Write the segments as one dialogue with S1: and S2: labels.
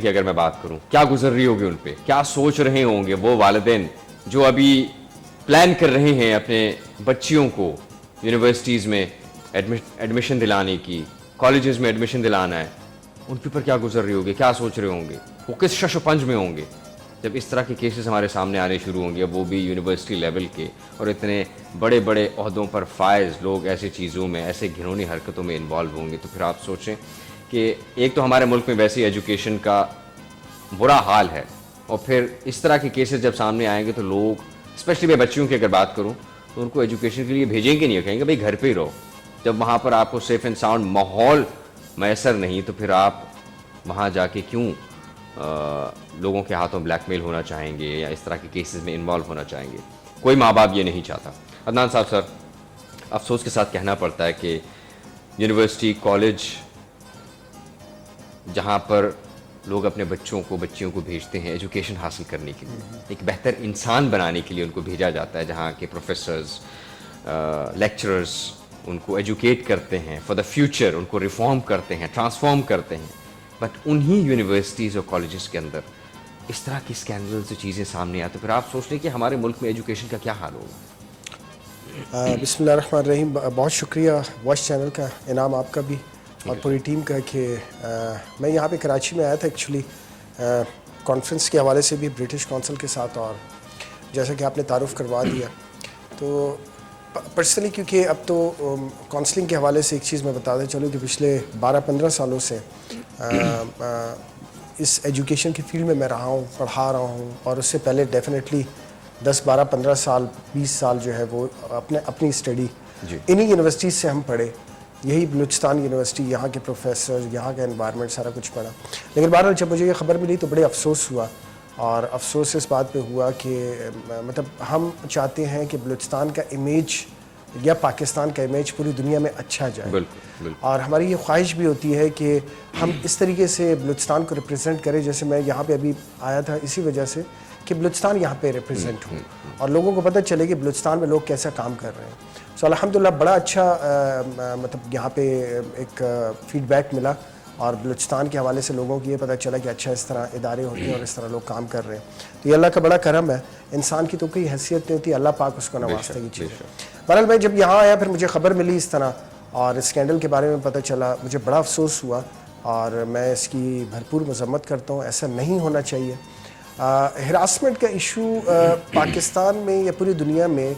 S1: کہ اگر میں بات کروں کیا گزر رہی ہوگی ان پہ، کیا سوچ رہے ہوں گے وہ والدین جو ابھی پلان کر رہے ہیں اپنے بچیوں کو یونیورسٹیز میں ایڈمیشن دلانے کی، کالجز میں ایڈمیشن دلانا ہے، ان کے اوپر کیا گزر رہی ہوگی، کیا سوچ رہے ہوں گے، وہ کس شش و پنج میں ہوں گے جب اس طرح کے کیسز ہمارے سامنے آنے شروع ہوں گے، وہ بھی یونیورسٹی لیول کے، اور اتنے بڑے بڑے عہدوں پر فائز لوگ ایسی چیزوں میں، ایسے گھنونی حرکتوں میں انوالو ہوں گے. تو پھر آپ سوچیں کہ ایک تو ہمارے ملک میں ویسی ایجوکیشن کا برا حال ہے، اور پھر اس طرح کے کیسز جب سامنے آئیں گے تو لوگ، اسپیشلی میں بچیوں کی اگر بات کروں تو ان کو ایجوکیشن کے لیے بھیجیں گے نہیں، کہیں گے بھائی گھر پہ ہی رہو. جب وہاں پر آپ کو سیف اینڈ ساؤنڈ ماحول میسر نہیں تو پھر آپ وہاں جا کے کیوں لوگوں کے ہاتھوں بلیک میل ہونا چاہیں گے یا اس طرح کے کیسز میں انوالو ہونا چاہیں گے؟ کوئی ماں باپ یہ نہیں چاہتا. عدنان صاحب سر، افسوس کے ساتھ کہنا پڑتا ہے کہ یونیورسٹی، کالج جہاں پر لوگ اپنے بچیوں کو بھیجتے ہیں ایجوکیشن حاصل کرنے کے لیے، ایک بہتر انسان بنانے کے لیے ان کو بھیجا جاتا ہے، جہاں کے پروفیسرز، لیکچررز ان کو ایجوکیٹ کرتے ہیں فار دا فیوچر، ان کو ریفارم کرتے ہیں، ٹرانسفارم کرتے ہیں. بٹ انہی یونیورسٹیز اور کالجز کے اندر اس طرح کی اسکینڈل سے چیزیں سامنے آتی، تو پھر آپ سوچ لیں کہ ہمارے ملک میں ایجوکیشن کا کیا حال ہوگا.
S2: بسم اللہ الرحمن الرحیم. بہت شکریہ وائس چینل کا، انعام آپ کا بھی اور پوری ٹیم کا کہ میں یہاں پہ کراچی میں آیا تھا ایکچولی کانفرنس کے حوالے سے بھی برٹش کونسل کے ساتھ، اور جیسا کہ آپ نے تعارف کروا دیا تو پرسنلی کیونکہ اب تو کونسلنگ کے حوالے سے ایک چیز میں بتاتا چلوں کہ پچھلے 12-15 سالوں سے اس ایجوکیشن کی فیلڈ میں میں رہا ہوں، پڑھا رہا ہوں، اور اس سے پہلے ڈیفینیٹلی 10-12-15 سال 20 سال جو ہے وہ اپنی اسٹڈی انہی یونیورسٹیز سے ہم پڑھے. یہی بلوچستان یونیورسٹی، یہاں کے پروفیسر، یہاں کا انوائرمنٹ سارا کچھ پڑھا. لیکن بہرحال جب مجھے یہ خبر ملی تو بڑے افسوس ہوا، اور افسوس اس بات پہ ہوا کہ مطلب ہم چاہتے ہیں کہ بلوچستان کا امیج یا پاکستان کا امیج پوری دنیا میں اچھا جائے، اور ہماری یہ خواہش بھی ہوتی ہے کہ ہم اس طریقے سے بلوچستان کو ریپرزینٹ کریں. جیسے میں یہاں پہ ابھی آیا تھا اسی وجہ سے کہ بلوچستان یہاں پہ ریپرزینٹ ہوں اور لوگوں کو پتہ چلے کہ بلوچستان میں لوگ کیسا کام کر رہے ہیں. سو الحمدللہ بڑا اچھا مطلب یہاں پہ ایک فیڈ بیک ملا، اور بلوچستان کے حوالے سے لوگوں کو یہ پتہ چلا کہ اچھا اس طرح ادارے ہوتے ہیں اور اس طرح لوگ کام کر رہے ہیں. تو یہ اللہ کا بڑا کرم ہے. انسان کی تو کوئی حیثیت نہیں ہوتی، اللہ پاک اس کو نوازتا یہ چیز ہے. بہرحال میں جب یہاں آیا پھر مجھے خبر ملی اس طرح اور اسکینڈل کے بارے میں پتہ چلا، مجھے بڑا افسوس ہوا اور میں اس کی بھرپور مذمت کرتا ہوں. ایسا نہیں ہونا چاہیے. ہراسمنٹ کا ایشو پاکستان میں یا پوری دنیا میں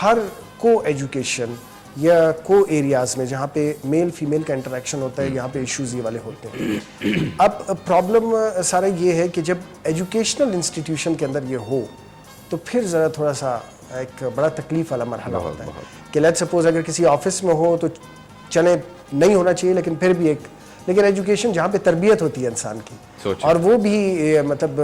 S2: ہر کو ایجوکیشن یا کو ایریاز میں جہاں پہ میل فیمیل کا انٹریکشن ہوتا ہے، یہاں پہ ایشوز یہ والے ہوتے ہیں. اب پرابلم سارا یہ ہے کہ جب ایجوکیشنل انسٹیٹیوشن کے اندر یہ ہو تو پھر ذرا تھوڑا سا ایک بڑا تکلیف والا مرحلہ ہوتا ہے کہ لیٹ سپوز اگر کسی آفس میں ہو تو چلے نہیں ہونا چاہیے، لیکن پھر بھی لیکن ایجوکیشن جہاں پہ تربیت ہوتی ہے انسان کی، اور وہ بھی مطلب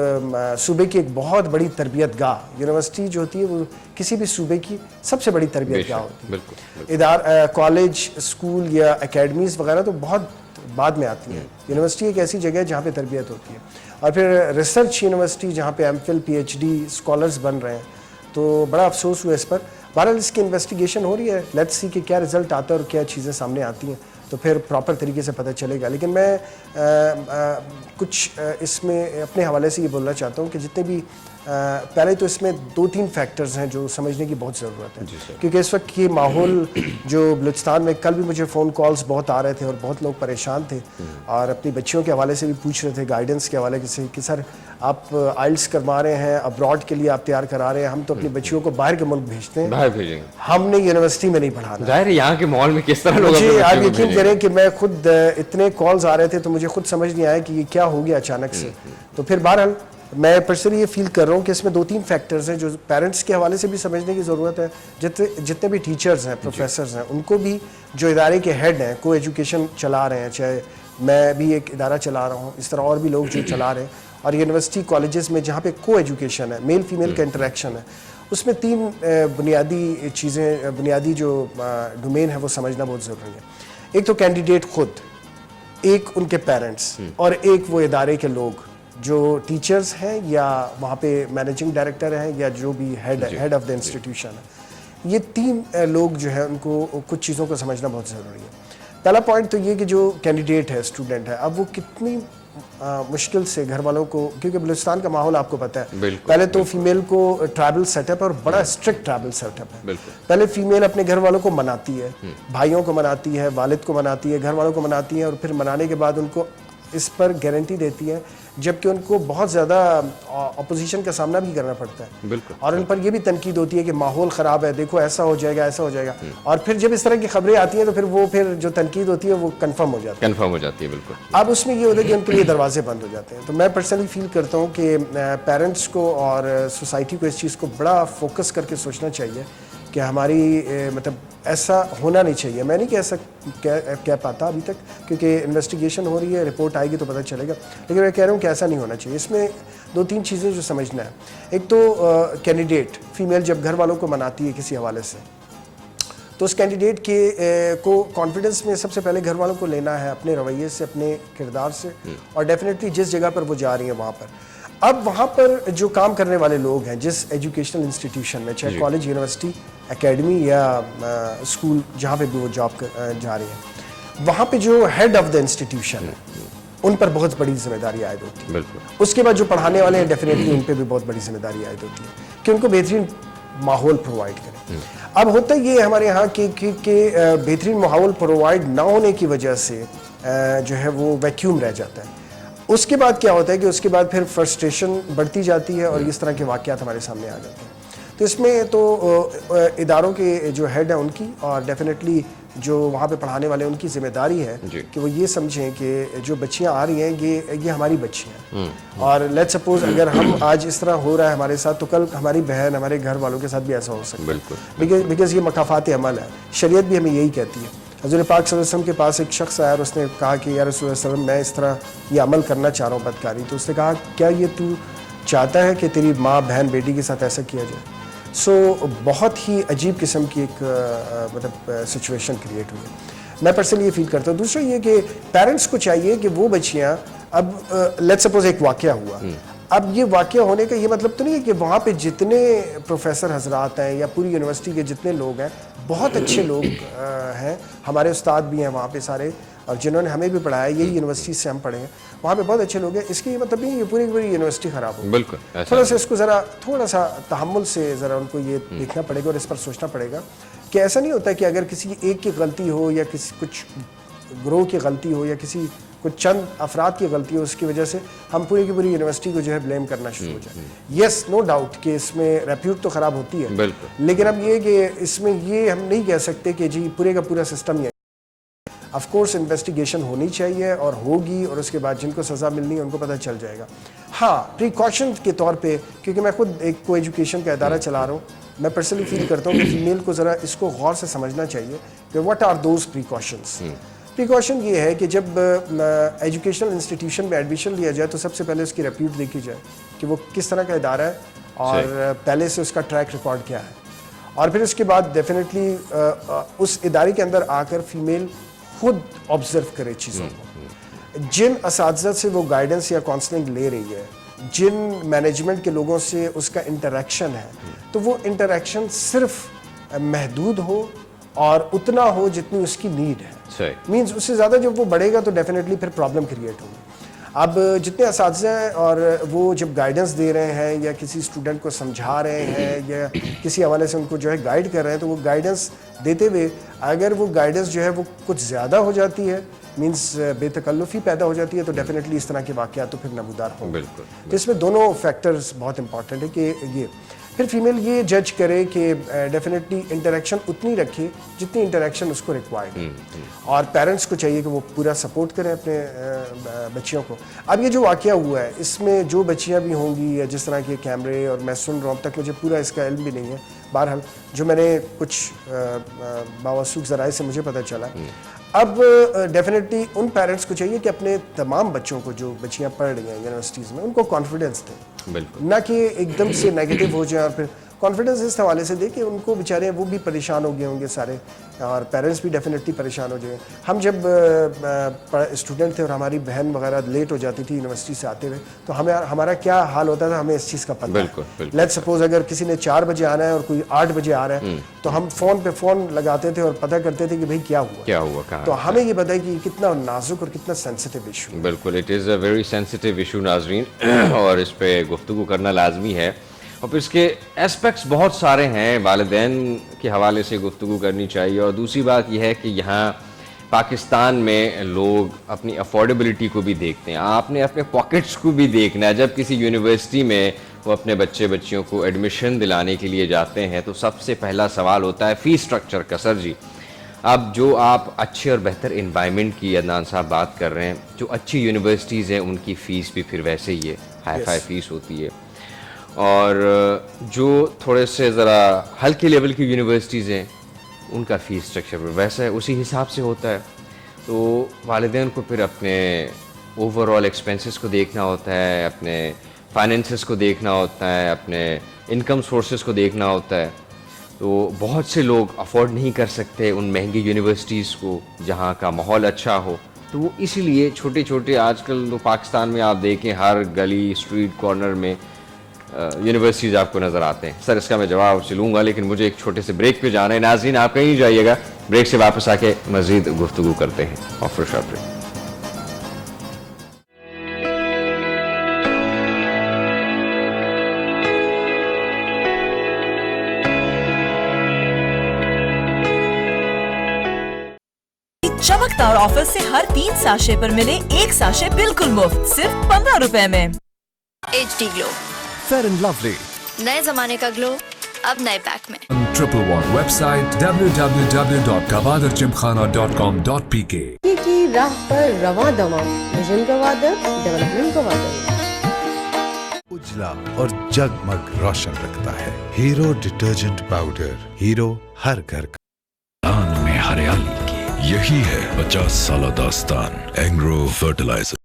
S2: صوبے کی ایک بہت بڑی تربیت گاہ، یونیورسٹی جو ہوتی ہے وہ کسی بھی صوبے کی سب سے بڑی تربیت گاہ ہوتی ہے. کالج، اسکول یا اکیڈمیز وغیرہ تو بہت بعد میں آتی ہیں. یونیورسٹی ایک ایسی جگہ ہے جہاں پہ تربیت ہوتی ہے، اور پھر ریسرچ یونیورسٹی جہاں پہ ایم فل PhD اسکالرز بن رہے ہیں. تو بڑا افسوس ہوا اس پر. بہرحال اس کی انویسٹیگیشن ہو رہی ہے، لیٹس سی کہ کیا رزلٹ آتا ہے اور کیا چیزیں سامنے آتی ہیں تو پھر پراپر طریقے سے پتہ چلے گا. لیکن میں کچھ اس میں اپنے حوالے سے یہ بولنا چاہتا ہوں کہ جتنے بھی پہلے تو اس میں 2-3 فیکٹرز ہیں جو سمجھنے کی بہت ضرورت ہے، کیونکہ اس وقت کی ماحول جو بلوچستان میں، کل بھی مجھے فون کالز بہت آ رہے تھے اور بہت لوگ پریشان تھے اور اپنی بچیوں کے حوالے سے بھی پوچھ رہے تھے، گائیڈنس کے حوالے سے کہ سر آپ آئلٹس کروا رہے ہیں، ابراڈ کے لیے آپ تیار کرا رہے ہیں، ہم تو اپنی بچیوں کو باہر کے ملک بھیجتے ہیں، ہم نے یونیورسٹی میں نہیں پڑھانا.
S1: ظاہر ہے یہاں کے ماحول میں کس طرح لوگ
S2: مجھے آپ یقین کریں کہ میں خود اتنے کالز آ رہے تھے تو مجھے خود سمجھ نہیں آیا کہ یہ کیا ہو گیا اچانک سے. تو پھر بہرحال میں پرسنلی یہ فیل کر رہا ہوں کہ اس میں 2-3 فیکٹرز ہیں جو پیرنٹس کے حوالے سے بھی سمجھنے کی ضرورت ہے. جتنے بھی ٹیچرز ہیں، پروفیسرز ہیں، ان کو بھی جو ادارے کے ہیڈ ہیں، کو ایجوکیشن چلا رہے ہیں، چاہے میں بھی ایک ادارہ چلا رہا ہوں، اس طرح اور بھی لوگ جو چلا رہے ہیں، اور یونیورسٹی کالجز میں جہاں پہ کو ایجوکیشن ہے، میل فیمیل کا انٹریکشن ہے، اس میں 3 بنیادی چیزیں، بنیادی جو ڈومین ہے وہ سمجھنا بہت ضروری ہے. ایک تو کینڈیڈیٹ خود، ایک ان کے پیرنٹس، اور ایک وہ ادارے کے لوگ جو ٹیچرز ہیں یا وہاں پہ مینیجنگ ڈائریکٹر ہیں یا جو بھی ہیڈ آف دا انسٹیٹیوشن ہے. یہ 3 لوگ جو ہیں ان کو کچھ چیزوں کو سمجھنا بہت ضروری ہے. پہلا پوائنٹ تو یہ کہ جو کینڈیڈیٹ ہے، اسٹوڈنٹ ہے، اب وہ کتنی مشکل سے گھر والوں کو, کیونکہ بلوچستان کا ماحول آپ کو پتہ ہے,
S1: بالکل,
S2: پہلے تو فیمیل کو ٹرائبل سیٹ اپ اور بڑا اسٹرکٹ ٹرائبل سیٹ اپ ہے.
S1: بالکل,
S2: پہلے فیمیل اپنے گھر والوں کو مناتی ہے, بھائیوں کو مناتی ہے, والد کو مناتی ہے, گھر والوں کو مناتی ہے, اور پھر منانے کے بعد ان کو اس پر گارنٹی دیتی ہے, جبکہ ان کو بہت زیادہ اپوزیشن کا سامنا بھی کرنا پڑتا ہے.
S1: بالکل,
S2: اور ان پر یہ بھی تنقید ہوتی ہے کہ ماحول خراب ہے, دیکھو ایسا ہو جائے گا, ایسا ہو جائے گا. اور پھر جب اس طرح کی خبریں آتی ہیں تو پھر جو تنقید ہوتی ہے وہ کنفرم ہو جاتی ہے.
S1: کنفرم ہو جاتی ہے. بالکل.
S2: اب اس میں یہ ہوتا ہے کہ ان کے لیے دروازے بند ہو جاتے ہیں. تو میں پرسنلی فیل کرتا ہوں کہ پیرنٹس کو اور سوسائٹی کو اس چیز کو بڑا فوکس کر کے سوچنا چاہیے کہ ہماری مطلب ایسا ہونا نہیں چاہیے. میں نہیں کہہ پاتا ابھی تک, کیونکہ انویسٹیگیشن ہو رہی ہے, رپورٹ آئے گی تو پتہ چلے گا, لیکن میں کہہ رہا ہوں کہ ایسا نہیں ہونا چاہیے. اس میں 2-3 چیزیں جو سمجھنا ہے. ایک تو کینڈیڈیٹ فیمیل جب گھر والوں کو مناتی ہے کسی حوالے سے, تو اس کینڈیڈیٹ کو کانفیڈنس میں سب سے پہلے گھر والوں کو لینا ہے, اپنے رویے سے, اپنے کردار سے, اور ڈیفینیٹلی جس جگہ پر وہ جا رہی ہیں وہاں پر. اب وہاں پر جو کام کرنے والے لوگ ہیں جس ایجوکیشنل انسٹیٹیوشن میں, چاہے کالج, یونیورسٹی, اکیڈمی یا اسکول, جہاں پہ بھی وہ جاب جا رہے ہیں, وہاں پہ جو ہیڈ آف دا انسٹیٹیوشن ہے ان پر بہت بڑی ذمہ داری عائد ہوتی ہے.
S1: بالکل.
S2: اس کے بعد جو پڑھانے والے ہیں ڈیفینیٹلی ان پہ بھی بہت بڑی ذمہ داری عائد ہوتی ہے کہ ان کو بہترین ماحول پرووائڈ کریں. اب ہوتا یہ ہمارے یہاں کہ بہترین ماحول پرووائڈ نہ ہونے کی وجہ سے جو ہے وہ ویکیوم رہ جاتا ہے. اس کے بعد کیا ہوتا ہے کہ اس کے بعد پھر فرسٹریشن بڑھتی جاتی ہے اور اس طرح کے واقعات ہمارے سامنے آ جاتے ہیں. تو اس میں تو اداروں کے جو ہیڈ ہیں ان کی, اور ڈیفینیٹلی جو وہاں پہ پڑھانے والے ان کی ذمہ داری ہے کہ وہ یہ سمجھیں کہ جو بچیاں آ رہی ہیں یہ ہماری بچیاں ہیں. اور لیٹ سپوز اگر ہم آج اس طرح ہو رہا ہے ہمارے ساتھ, تو کل ہماری بہن, ہمارے گھر والوں کے ساتھ بھی ایسا ہو سکتا ہے. بیکاز یہ مکافات عمل ہے. شریعت بھی ہمیں یہی کہتی ہے. حضور پاک صلی اللہ علیہ وسلم کے پاس ایک شخص آیا اور اس نے کہا کہ یا رسول اللہ صلی اللہ علیہ وسلم, میں اس طرح یہ عمل کرنا چاہ رہا ہوں بدکاری. تو اس نے کہا کیا یہ تو چاہتا ہے کہ تیری ماں, بہن, بیٹی کے ساتھ ایسا کیا جائے؟ سو بہت ہی عجیب قسم کی ایک مطلب سچویشن کریٹ ہوئی ہے. میں پرسنلی یہ فیل کرتا ہوں. دوسرا یہ کہ پیرنٹس کو چاہیے کہ وہ بچیاں, اب لیٹ سپوز ایک واقعہ ہوا, اب یہ واقعہ ہونے کا یہ مطلب تو نہیں ہے کہ وہاں پہ جتنے پروفیسر حضرات ہیں یا پوری یونیورسٹی کے جتنے لوگ ہیں, بہت اچھے لوگ ہیں, ہمارے استاد بھی ہیں وہاں پہ سارے, اور جنہوں نے ہمیں بھی پڑھایا, یہی یونیورسٹی سے ہم پڑھے ہیں, وہاں پہ بہت اچھے لوگ ہیں. اس کی یہ مطلب نہیں یہ پوری یونیورسٹی خراب ہو.
S1: بالکل.
S2: تھوڑا سا اس کو تھوڑا سا تحمل سے ذرا ان کو یہ دیکھنا پڑے گا اور اس پر سوچنا پڑے گا کہ ایسا نہیں ہوتا کہ اگر کسی ایک کی غلطی ہو یا کچھ گروہ کی غلطی ہو یا کچھ چند افراد کی غلطی ہو, اس کی وجہ سے ہم پوری کی پوری یونیورسٹی کو جو ہے بلیم کرنا شروع ہو جائے. یس, نو ڈاؤٹ کہ اس میں ریپیوٹ تو خراب ہوتی ہے, لیکن اب یہ کہ اس میں یہ ہم نہیں کہہ سکتے کہ جی پورے کا پورا سسٹم. آف کورس انویسٹیگیشن ہونی چاہیے اور ہوگی, اور اس کے بعد جن کو سزا ملنی ہے ان کو پتہ چل جائے گا. ہاں, پریکاشن کے طور پہ, کیونکہ میں خود ایک کو ایجوکیشن کا ادارہ چلا رہا ہوں, میں پرسنلی فیل کرتا ہوں کہ فیمیل کو ذرا اس کو غور سے سمجھنا چاہیے کہ what are those precautions. Precaution یہ ہے کہ جب ایجوکیشنل انسٹیٹیوشن میں ایڈمیشن لیا جائے تو سب سے پہلے اس کی ریپیوٹ دیکھی جائے کہ وہ کس طرح کا ادارہ ہے اور پہلے سے اس کا ٹریک ریکارڈ کیا ہے. اور پھر اس کے بعد ڈیفینیٹلی اس ادارے کے اندر آ کر فیمیل خود آبزرو کرے چیزوں کو. جن اساتذہ سے وہ گائیڈنس یا کاؤنسلنگ لے رہی ہے, جن مینجمنٹ کے لوگوں سے اس کا انٹریکشن ہے, تو وہ انٹریکشن صرف محدود ہو اور اتنا ہو جتنی اس کی نیڈ ہے. مینز اس سے زیادہ جب وہ بڑھے گا تو ڈیفینیٹلی پھر پرابلم کریٹ ہوگی. اب جتنے اساتذہ ہیں اور وہ جب گائیڈنس دے رہے ہیں یا کسی اسٹوڈنٹ کو سمجھا رہے ہیں یا کسی حوالے سے ان کو جو ہے گائیڈ کر رہے ہیں, تو وہ گائیڈنس دیتے ہوئے اگر وہ گائیڈنس جو ہے وہ کچھ زیادہ ہو جاتی ہے, مینس بے تکلفی پیدا ہو جاتی ہے, تو ڈیفینیٹلی اس طرح کے واقعات تو پھر نمودار ہوں.
S1: بالکل.
S2: تو اس میں دونوں فیکٹرز بہت امپورٹنٹ ہے کہ یہ پھر فیمیل یہ جج کرے کہ ڈیفینیٹلی انٹریکشن اتنی رکھے جتنی انٹریکشن اس کو ریکوائرڈ ہے, اور پیرنٹس کو چاہیے کہ وہ پورا سپورٹ کریں اپنے بچیوں کو. اب یہ جو واقعہ ہوا ہے اس میں جو بچیاں بھی ہوں گی یا جس طرح کے کیمرے, اور میں سن رہا ہوں, تک مجھے پورا اس کا علم بھی نہیں ہے, بہرحال جو میں نے کچھ باوثوق ذرائع سے مجھے پتہ چلا, اب ڈیفینیٹلی ان پیرنٹس کو چاہیے کہ اپنے تمام بچوں کو جو بچیاں پڑھ رہی ہیں یونیورسٹیز میں ان کو کانفیڈنس دیں, نہ کہ ایک دم سے نیگیٹو ہو جائیں اور پھر کانفیڈنس اس حوالے سے دے کہ ان کو بیچارے وہ بھی پریشان ہو گئے ہوں گے سارے, اور پیرنٹس بھی ڈیفینیٹلی پریشان ہو جائیں. ہم جب اسٹوڈنٹ تھے اور ہماری بہن وغیرہ لیٹ ہو جاتی تھی یونیورسٹی سے آتے ہوئے, تو ہمارا کیا حال ہوتا تھا ہمیں اس چیز کا پتہ ہے. لیٹ سپوز اگر کسی نے 4 بجے آنا ہے اور کوئی 8 بجے آ رہا ہے, تو ہم فون پہ فون لگاتے تھے اور پتہ کرتے تھے کہ بھئی کیا ہوا. تو ہمیں یہ پتہ ہے کہ کتنا نازک اور کتنا سینسٹیو ایشو.
S1: بالکل, it is a very sensitive issue ناظرین, اور اس پہ گفتگو کرنا لازمی ہے. اور پھر اس کے اسپیکٹس بہت سارے ہیں, والدین کے حوالے سے گفتگو کرنی چاہیے. اور دوسری بات یہ ہے کہ یہاں پاکستان میں لوگ اپنی افورڈیبلٹی کو بھی دیکھتے ہیں, آپ نے اپنے پاکٹس کو بھی دیکھنا ہے. جب کسی یونیورسٹی میں وہ اپنے بچیوں کو ایڈمیشن دلانے کے لیے جاتے ہیں تو سب سے پہلا سوال ہوتا ہے فیس سٹرکچر کا. سر جی, اب جو آپ اچھے اور بہتر انوائرمنٹ کی عدنان صاحب بات کر رہے ہیں, جو اچھی یونیورسٹیز ہیں ان کی فیس بھی پھر ویسے ہی ہے, ہائی فائی فیس ہوتی ہے. اور جو تھوڑے سے ذرا ہلکے لیول کی یونیورسٹیز ہیں ان کا فیس اسٹرکچر ویسا ہے, اسی حساب سے ہوتا ہے. تو والدین کو پھر اپنے اوور آل ایکسپینسز کو دیکھنا ہوتا ہے, اپنے فائنینسز کو دیکھنا ہوتا ہے, اپنے انکم سورسز کو دیکھنا ہوتا ہے. تو بہت سے لوگ افورڈ نہیں کر سکتے ان مہنگی یونیورسٹیز کو جہاں کا ماحول اچھا ہو. تو وہ اس لیے چھوٹے آج کل تو پاکستان میں آپ دیکھیں ہر گلی اسٹریٹ کارنر میں یونیورسٹیز آپ کو نظر آتے ہیں. سر اس کا میں جواب چلوں گا, لیکن مجھے ایک چھوٹے سے بریک پہ جانا ہے. ناظرین آپ کہیں جائیے گا, بریک سے واپس آ کے مزید گفتگو کرتے ہیں. Offer shop break.
S3: چمکدار آفر سے ہر 3 ساشے پر ملے 1 ساشے بالکل مفت صرف 15 روپے میں.
S4: HD glow
S5: fair and lovely,
S4: نئے زمانے کا گلو اب نئے پیک میں.
S5: @1 ویب سائٹ www.gawadarjimkhana.com.pk.
S6: کی راہ پر رواں دواں ویژن گوادر ڈیولپمنٹ گوادر
S7: اجلا اور جگمگ روشن رکھتا ہے. ہیرو ڈٹرجنٹ پاؤڈر, ہیرو ہر گھر کا.
S8: میں ہریالی کی یہی ہے 50 سالہ داستان. اینگرو فرٹیلائزر.